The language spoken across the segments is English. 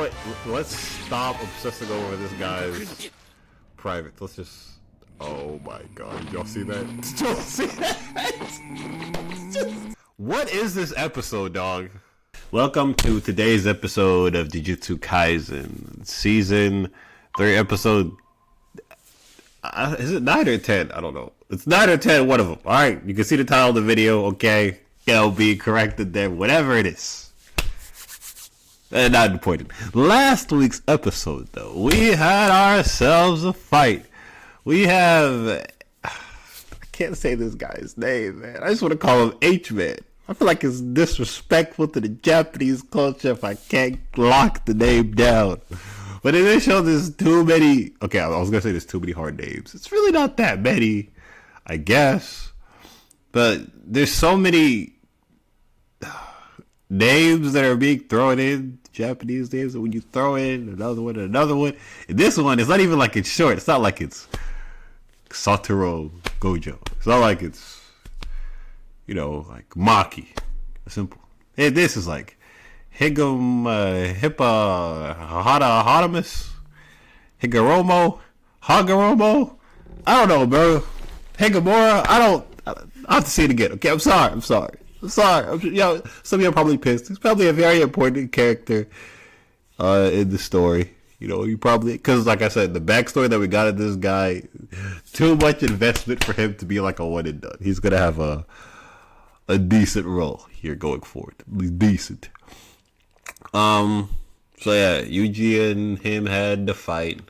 what? Let's stop obsessing over this guy's private. Let's just. Oh my god! Did y'all see that? Did y'all see that? What is this episode, dog? Welcome to today's episode of Jujutsu Kaisen, season 3, episode. Is it 9 or 10? I don't know. It's 9 or 10. One of them. All right, you can see the title of the video. Okay, it'll be corrected there. Whatever it is. Not important. Last week's episode, though, we had ourselves a fight. We have. I can't say this guy's name, man. I just want to call him H-Man. I feel like it's disrespectful to the Japanese culture if I can't lock the name down. But in this show, there's too many. Okay, I was going to say there's too many hard names. It's really not that many, I guess. But there's so many names that are being thrown in, Japanese names, and when you throw in another one and another one, and this one, it's not even like it's short. It's not like it's Satoru Gojo. It's not like it's, like Maki. Simple. And this is like Hippopotamus, Higoromo, Hagoromo. I don't know, bro. Higamora. I have to see it again. Okay, I'm sorry. Some of you are probably pissed. He's probably a very important character in the story. You probably, because like I said, the backstory that we got of this guy, too much investment for him to be like a one and done. He's gonna have a decent role here going forward. At least decent. So yeah, Yuji and him had the fight.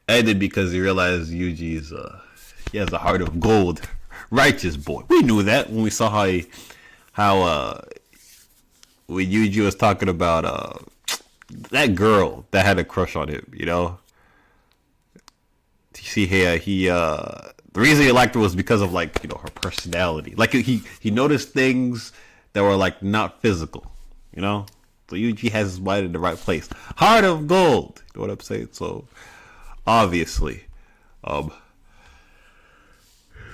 Ended because he realized Yuji's he has a heart of gold. Righteous boy. We knew that when we saw how when Yuji was talking about that girl that had a crush on him, You see here, the reason he liked her was because of her personality. Like he noticed things that were not physical, So Yuji has his mind in the right place. Heart of gold. You know what I'm saying? So obviously,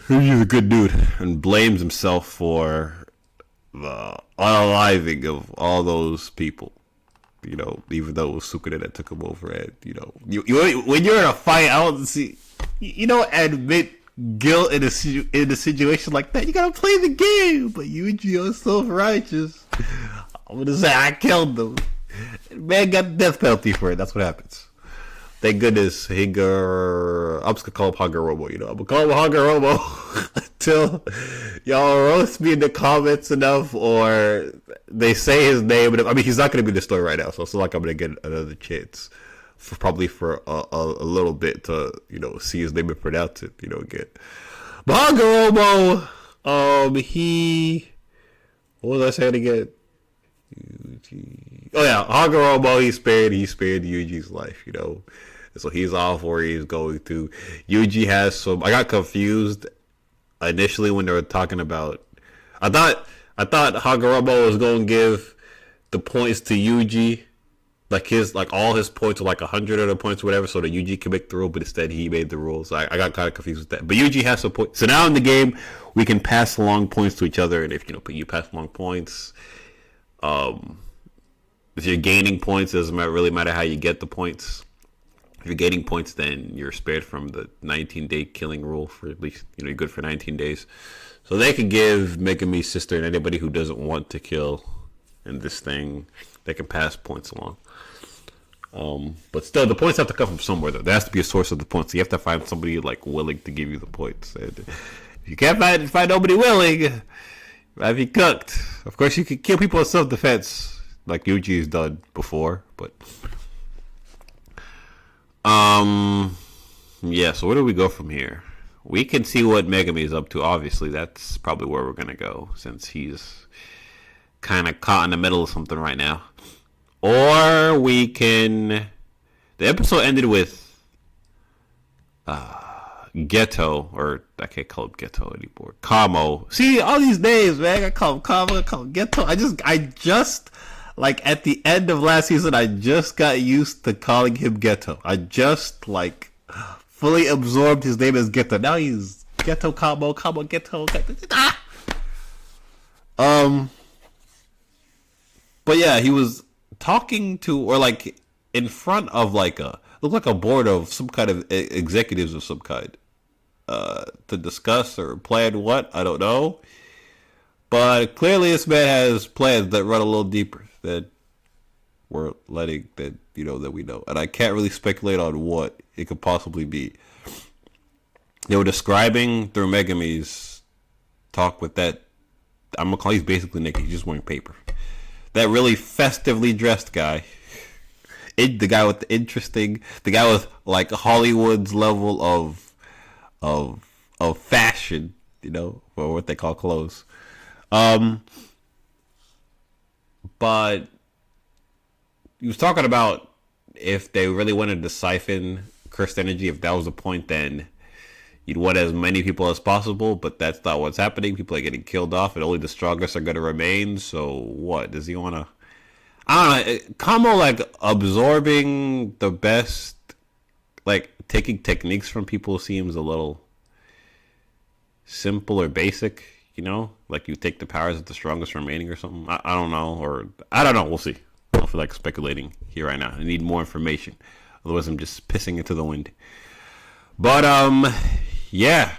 he's a good dude and blames himself for the unaliving of all those people. Even though it was Sukuna that took him over. And, when you're in a fight, I don't see, admit guilt in a situation like that. You gotta play the game. But Yuji is self-righteous. I'm gonna say I killed them. Man got the death penalty for it. That's what happens. Thank goodness, I'm just gonna call him Hagoromo, I'm gonna call him Hagoromo until y'all roast me in the comments enough, or they say his name. I mean, he's not gonna be in the story right now, so it's not like I'm gonna get another chance for a little bit to, see his name and pronounce it, again. But Hagoromo, what was I saying again? Oh yeah, Hagoromo, he spared Yuji's life, So he's off where he's going to. Yuji has some. I got confused initially when they were talking about. I thought Hagoromo was going to give the points to Yuji, all his points were 100 of the points or whatever, so that Yuji can make the rule. But instead, he made the rules. So I got kind of confused with that. But Yuji has some points. So now in the game, we can pass along points to each other, and if you pass along points, if you're gaining points, it doesn't really matter how you get the points. If you're gaining points, then you're spared from the 19-day killing rule for at least, you're good for 19 days. So they can give Megami's sister and anybody who doesn't want to kill in this thing, they can pass points along. But still, the points have to come from somewhere, though. There has to be a source of the points. So you have to find somebody willing to give you the points. And if you can't find nobody willing, you might be cooked. Of course, you can kill people in self-defense, like Yuji's done before, but. Yeah, so where do we go from here? We can see what Megami is up to. Obviously, that's probably where we're gonna go, since he's kind of caught in the middle of something right now. Or we can. The episode ended with Ghetto, or I can't call him Ghetto anymore. Kamo. See, all these names, man. I call him Kamo, I call him Ghetto. I just at the end of last season, I just got used to calling him Ghetto. I just fully absorbed his name as Ghetto. Now he's Ghetto Kamo, Ghetto. But yeah, he was talking to, or like in front of like look like a board of some kind of executives of some kind, to discuss or plan what, I don't know. But clearly this man has plans that run a little deeper than we're letting, that that we know. And I can't really speculate on what it could possibly be. They were describing through Megami's talk with that, I'm gonna call, he's basically naked, he's just wearing paper. That really festively dressed guy. The guy with the guy with like Hollywood's level of fashion, or what they call clothes. But he was talking about if they really wanted to siphon cursed energy, if that was the point, then you'd want as many people as possible, but that's not what's happening. People are getting killed off, and only the strongest are going to remain. So what? Does he want to... I don't know. Kamo, like, absorbing the best, like, taking techniques from people seems a little simple or basic, Like, you take the powers of the strongest remaining or something. I don't know, or... I don't know. We'll see. I don't feel like speculating here right now. I need more information. Otherwise, I'm just pissing into the wind. But, yeah.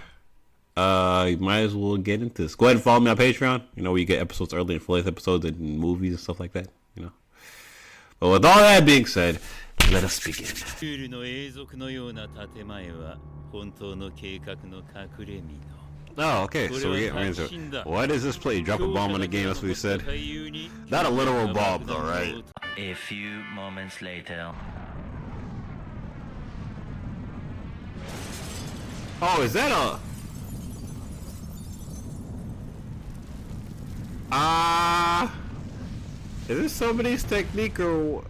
You might as well get into this. Go ahead and follow me on Patreon. Where you get episodes early and full-length episodes and movies and stuff like that. But with all that being said, let us begin. Oh, okay, so we're getting into it. What is this play? Drop a bomb on the game, that's what he said. Not a literal bomb though, right? A few moments later. Oh, is that a... is this somebody's technique or...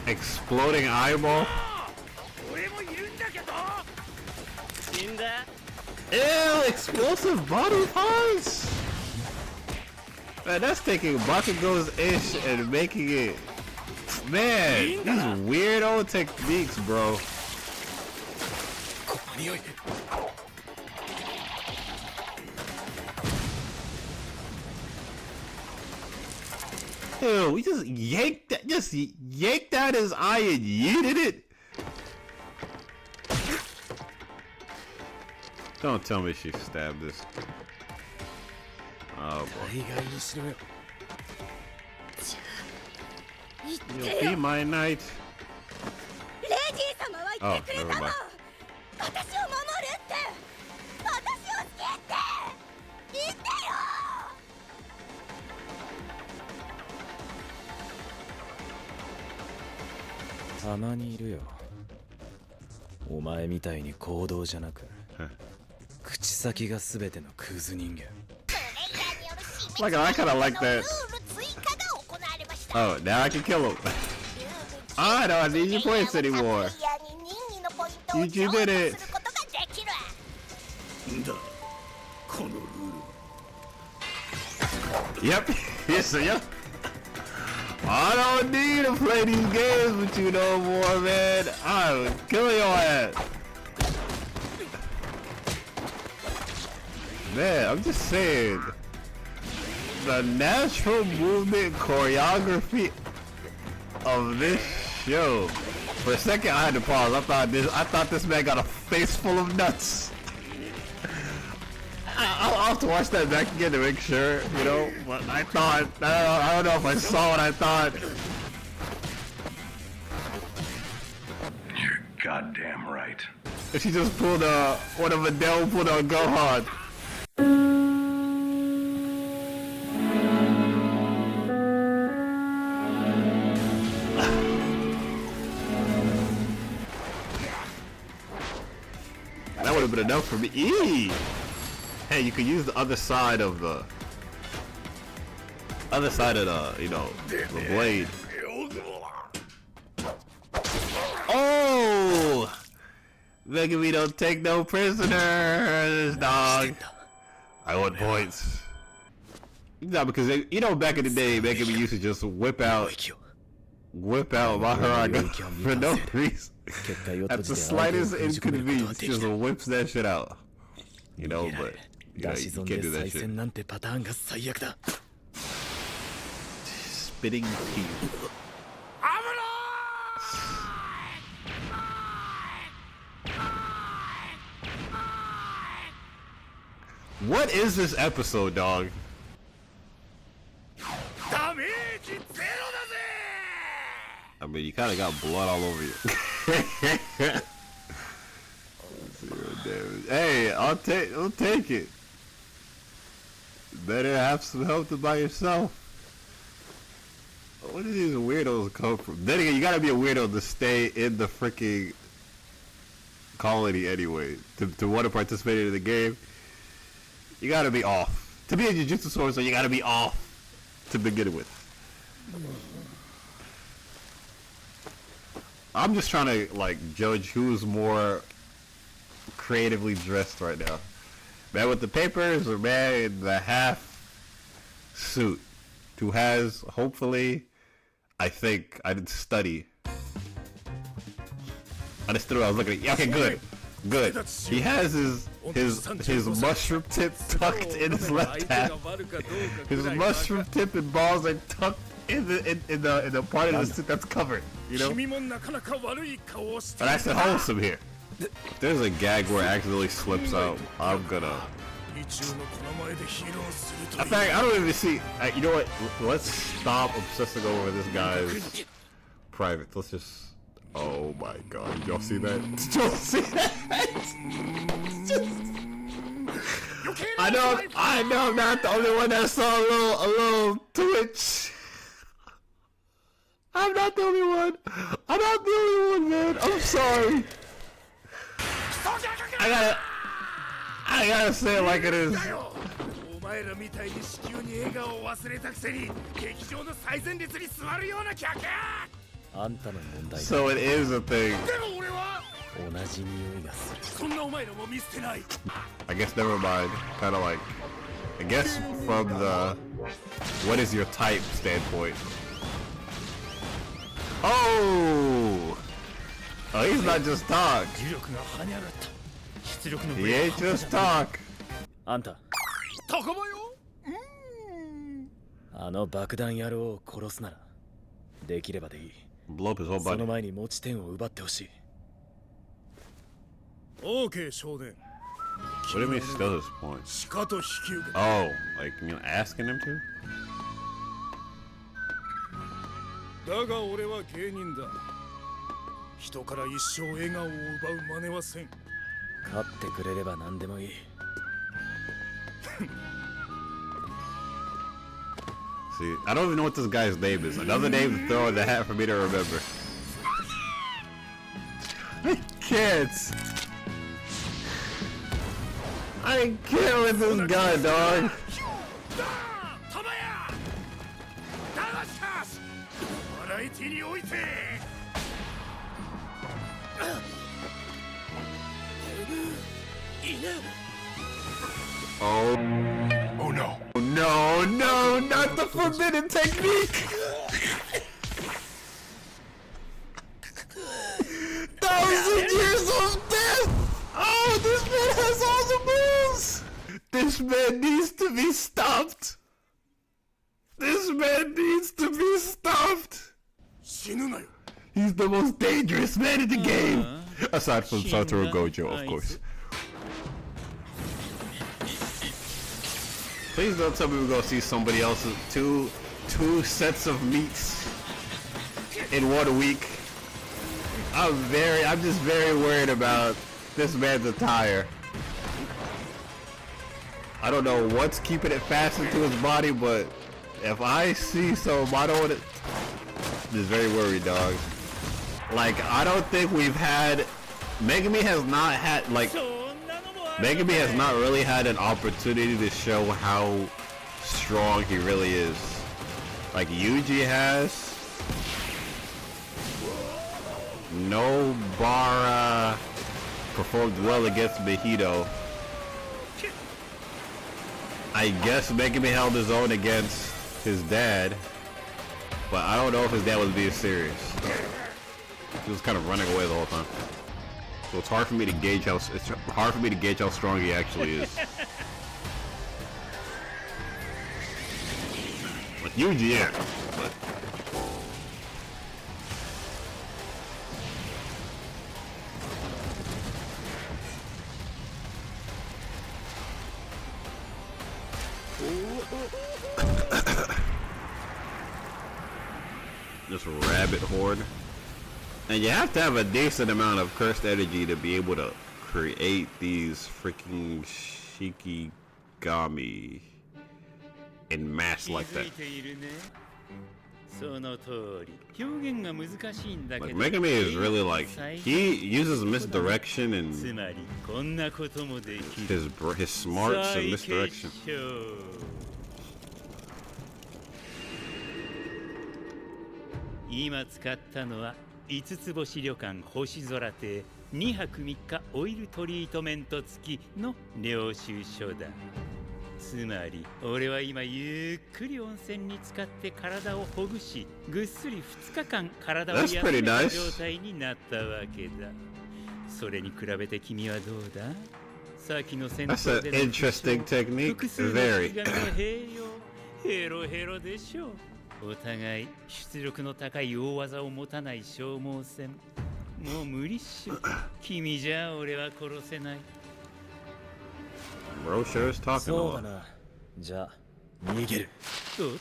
exploding eyeball? Ew, explosive body parts? Man, that's taking Bakugo's ish and making it... Man, these weirdo techniques, bro. Ew, we just yanked out his eye and yeeted it. Don't tell me she stabbed this. Oh boy. You'll be my knight. Oh, never mind. Like, I kinda like that. Oh, now I can kill him. I don't need your points anymore. You did it. Yep. Yes, sir. Yep. I don't need to play these games with you no more, man. I will kill your ass. Man, I'm just saying. The natural movement choreography of this show. For a second, I had to pause. I thought this man got a face full of nuts. I'll have to watch that back again to make sure, But I don't know if I saw what I thought. You're goddamn right. She just pulled one of Adele pulled on Gohan. That would have been enough for me. Eee! Hey, you could use the other side of the the blade. Oh! Megami don't take no prisoners, dog. I want points. No, because back in the day, Megami used to just whip out Maharaga for no reason. At the slightest inconvenience, just whips that shit out. But you can't do that shit. spitting teeth. What is this episode, dog? I mean, you kind of got blood all over you. Zero damage. Hey, I'll take it. Better have some help than by yourself. Where do these weirdos come from? Then again, you gotta be a weirdo to stay in the freaking colony anyway. To want to participate in the game, you gotta be off. To be a Jujutsu sorcerer, you gotta be off to begin with. I'm just trying to like judge who's more creatively dressed right now. Man with the papers or man in the half suit who has, hopefully, I think, I didn't study. I just threw, I was looking at, okay, good. He has his mushroom tip tucked in his left half. His mushroom tip and balls are tucked in the part of the suit that's covered, you know? But that's wholesome here. If there's a gag where it accidentally slips out, I'm gonna... In fact, I don't even see... you know what? Let's stop obsessing over this guy's private. Let's just... Oh my god. Did y'all see that? Did y'all see that? I know I'm not the only one that saw a little twitch. I'm not the only one. I'm not the only one, man. I'm sorry. I gotta say it like it is. So it is a thing. I guess never mind. Kinda like, I guess from the what is your type standpoint. Oh! Oh, he's not just talk. He ain't just talk. あんた。高場よ。あの爆弾野郎を殺すならできればでいい。Blow up his whole body. その前に持ち点を奪ってほしい。OK 少年。 What do you mean still his point? しかと引き受け。 Oh, like you know, asking him to? だが俺は芸人だ。人から一生笑顔を奪う真似はせん。勝ってくれれば何でもいい。See, I don't even know what this guy's name is. Another name to throw in the hat for me to remember. I can't. I can't with this guy, dog. Oh no. No, no, not the forbidden technique! 1,000 years of death! Oh, this man has all the moves! This man needs to be stopped! This man needs to be stopped! He's the most dangerous man in the game! Aside from Satoru Gojo, of course. Please don't tell me we're gonna see somebody else's two sets of meats in 1 week. I'm just very worried about this man's attire. I don't know what's keeping it fastened to his body, but if I see some, I don't want it. Just very worried, dog. Like, I don't think we've had... Megami has not had, like... Megami has not really had an opportunity to show how strong he really is. Like Yuji has. Nobara performed well against Mahito. I guess Megami held his own against his dad. But I don't know if his dad was being serious. He was kind of running away the whole time. So it's hard for me to gauge how strong he actually is. With Yuji, yeah. But This rabbit horde. And you have to have a decent amount of cursed energy to be able to create these freaking Shikigami in mass like that. Like Megami is really like, he uses misdirection and his smarts and misdirection. 今使ったのは5つ星旅館星空亭2泊3日オイルトリートメント付きの領収書だ。つまり俺は今ゆっくり温泉に浸かって体をほぐしぐっすり2日間体を休めた状態になったわけだ。それに比べて君はどうだ？さっきの戦闘での複数の引き金の併用ヘロヘロでしょう。お互い出力の高い大技を持たない消耗戦もう無理っしょ。君じゃ俺は殺せない。Bro sure is talking そうだな。じゃあ逃げる。おっと。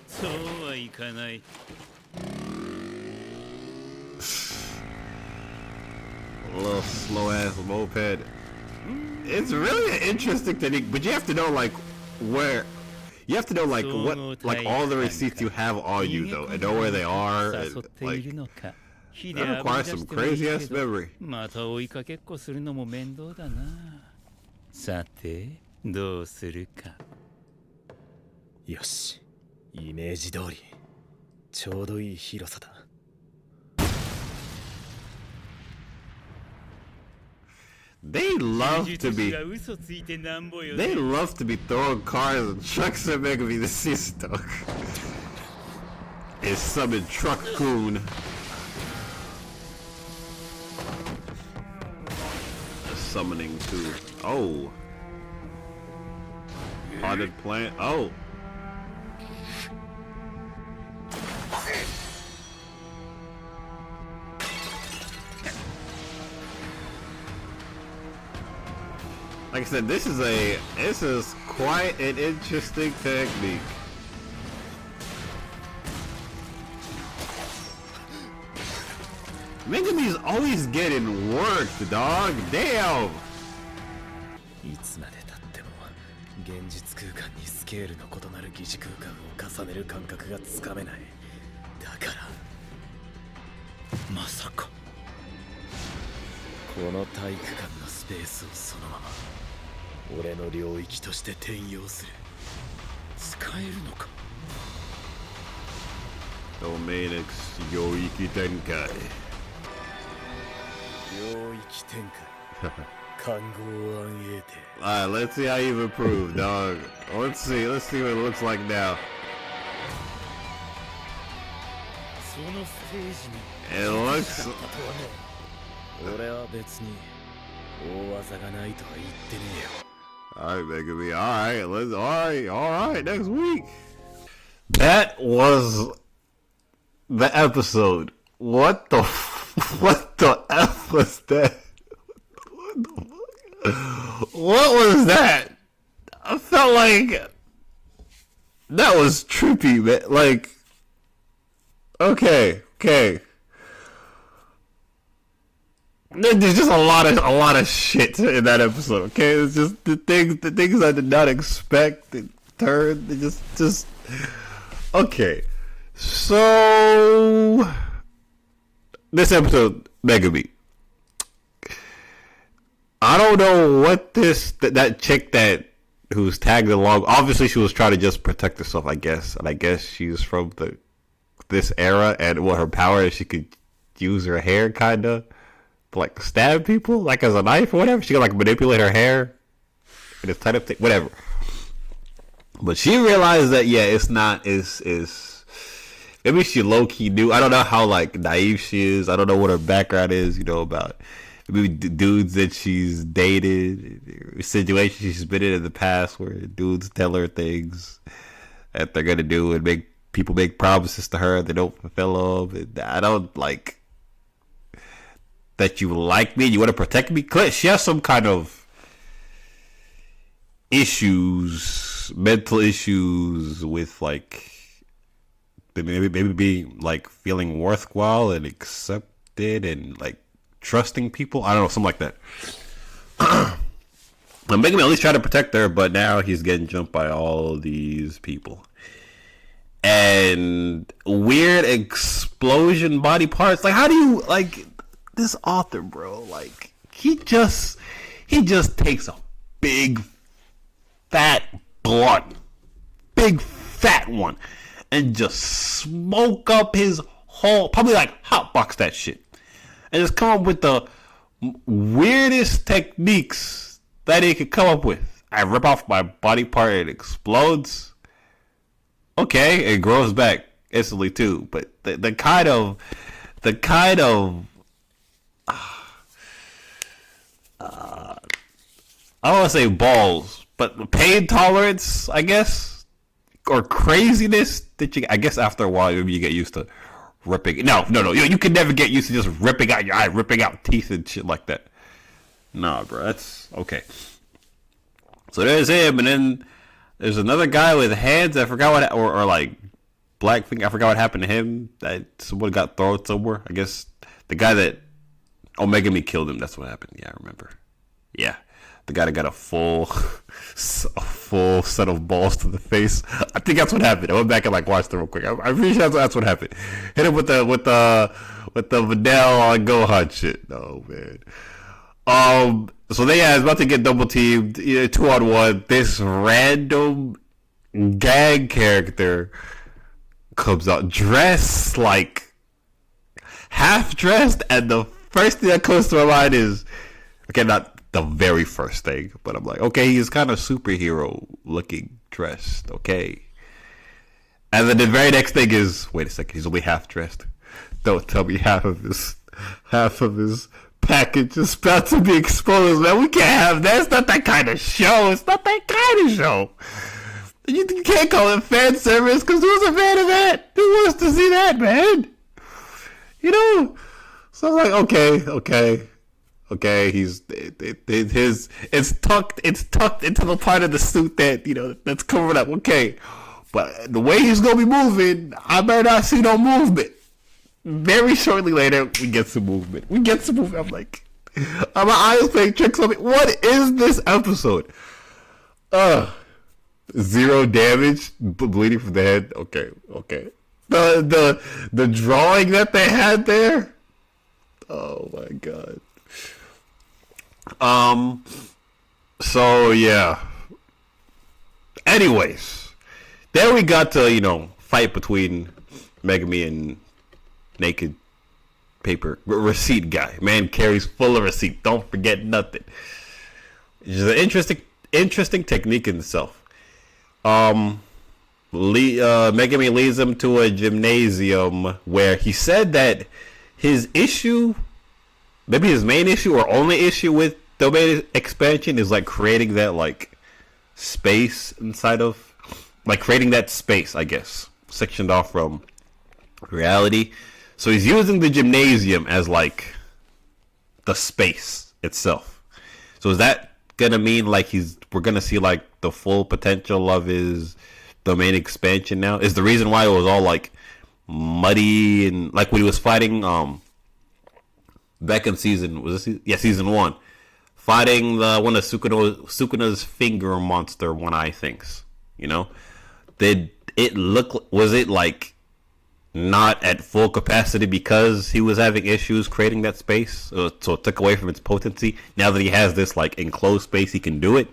そうはいかない。A little slow ass moped. It's really an interesting technique, but you have to know like where. You have to know like what, like all the receipts you have on you though, and know where they are. And, like, that requires some crazy ass memory. また追いかけっこするのも面倒だな。さてどうするか。よし、イメージ通り。ちょうどいい広さだ。They love to be throwing cars and trucks at Megami the Sea Stock. It's summon Truck Coon. Summoning to haunted plant. Oh. Like I said, this is quite an interesting technique. Megami's always getting worked, dog. Damn. いつまで経っても現実空間にスケールの異なる疑似空間を重ねる感覚がつかめない。だからまさかこの体育館のスペースをそのまま俺の領域として転用する。使えるのか。ドメイネクス領域展開。領域展開。看護暗影帝。Alright, let's see how you've improved, dog. Let's see what it looks like now. そのステージに。It looks. 俺は別に大技がないとは言ってねえよ。Alright, Megami. Alright, next week. That was the episode. What the F was that? What was that? I felt like that was trippy, man. Like, okay. There's just a lot of shit in that episode. Okay, it's just the things I did not expect. It turned. It just okay. So this episode, Megami. I don't know what that chick who's tagged along. Obviously, she was trying to just protect herself, I guess, and I guess she's from this era, and what her power is, she could use her hair, kinda. Like stab people like as a knife or whatever. She can like manipulate her hair and it's type of thing, whatever. But she realized that it's not is maybe she low key knew. I don't know how like naive she is. I don't know what her background is, about maybe dudes that she's dated, situations she's been in the past where dudes tell her things that they're gonna do and make people make promises to her they don't fulfill them. And I don't like. that you like me, you want to protect me. She has some kind of issues, mental issues with like maybe being like feeling worthwhile and accepted and like trusting people. I don't know, something like that. I'm making me at least try to protect her, but now he's getting jumped by all these people. And weird explosion body parts. Like, how do you, like, this author, bro, like, he just takes a big fat blunt, big fat one, and just smoke up his whole, probably like hotbox that shit, and just come up with the weirdest techniques that he could come up with. I rip off my body part, it explodes. Okay, it grows back instantly too. But the kind of I don't want to say balls, but pain tolerance, I guess, or craziness that you, I guess after a while maybe you get used to ripping. No, you can never get used to just ripping out your eye, ripping out teeth and shit like that. Nah, bro, that's okay. So there's him, and then there's another guy with hands. I forgot what, or like black thing. I forgot what happened to him. That someone got thrown somewhere. I guess the guy that Megami killed him. That's what happened. Yeah, I remember. Yeah, the guy that got a full set of balls to the face. I think that's what happened. I went back and like watched it real quick. I'm pretty sure that's what happened. Hit him with the Vidal on Gohan shit. Oh man. So they is about to get double teamed, 2-on-1. This random gag character comes out dressed like half dressed, and the first thing that comes to my mind is, okay, not the very first thing, but I'm like, okay, he's kind of superhero looking dressed, okay. And then the very next thing is, wait a second, he's only half dressed. Don't tell me half of his package is about to be exposed, man. We can't have that. It's not that kind of show. It's not that kind of show. You can't call it fan service, because who's a fan of that? Who wants to see that, man? You know? So I'm like, okay. He's it's tucked into the part of the suit that, that's covered up. Okay. But the way he's gonna be moving, I better not see no movement. Very shortly later, we get some movement. I'm like, my eyes playing tricks on me. What is this episode? 0 damage, bleeding from the head. Okay. The drawing that they had there. Oh my god. So yeah. Anyways, then we got to fight between Megami and naked paper receipt guy. Man carries full of receipt. Don't forget nothing. It's an interesting technique in itself. Megami leads him to a gymnasium where he said that his issue, maybe his main issue or only issue with domain expansion, is like creating that like space inside of, like creating that space, I guess, sectioned off from reality. So he's using the gymnasium as like the space itself. So is that gonna mean like we're gonna see like the full potential of his domain expansion now? Is the reason why it was all like muddy and like when he was fighting back in season 1, fighting one of Sukuna's finger monster one eye things, did it look, was it like not at full capacity because he was having issues creating that space, so it took away from its potency? Now that he has this like enclosed space, he can do it.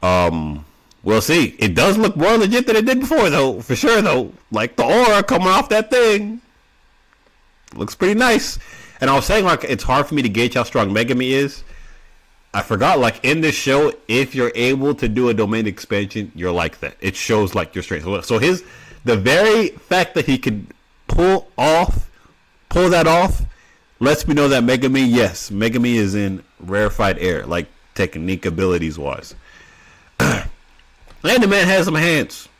We'll see. It does look more legit than it did before, though, for sure, though. Like the aura coming off that thing looks pretty nice. And I was saying, like, it's hard for me to gauge how strong Megami is. I forgot, like, in this show, if you're able to do a domain expansion, you're like that. It shows like your strength. So the very fact that he can pull that off lets me know that Megami is in rarefied air, like technique abilities wise. And the man has some hands.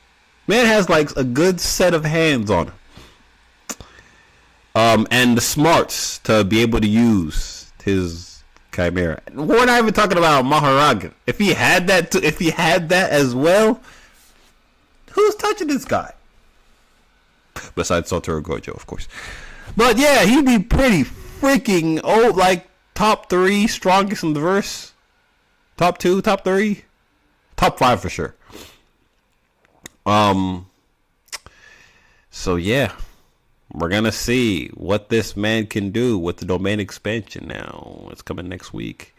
Man has like a good set of hands on him. and the smarts to be able to use his chimera. We're not even talking about Maharaga. If he had that, if he had that as well, who's touching this guy? Besides Satoru Gojo, of course. But yeah, he'd be pretty freaking old. Like top 3 strongest in the verse. Top 2, top 3, top 5 for sure. So yeah, we're gonna see what this man can do with the domain expansion. Now it's coming next week.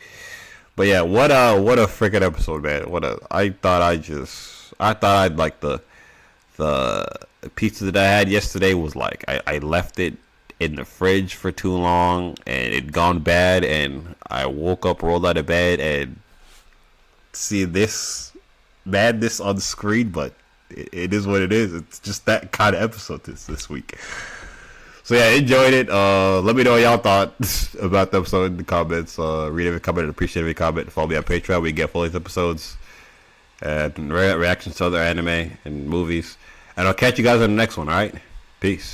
But yeah, what a freaking episode, man. I thought I'd like the pizza that I had yesterday was like I left it in the fridge for too long and it gone bad, and I woke up, rolled out of bed, and see this madness on the screen. But it is what it is. It's just that kind of episode this week. So yeah, enjoyed it. Let me know what y'all thought about the episode in the comments. Read every comment and appreciate every comment. Follow me on Patreon. We get full length episodes and reactions to other anime and movies. And I'll catch you guys on the next one. All right, peace.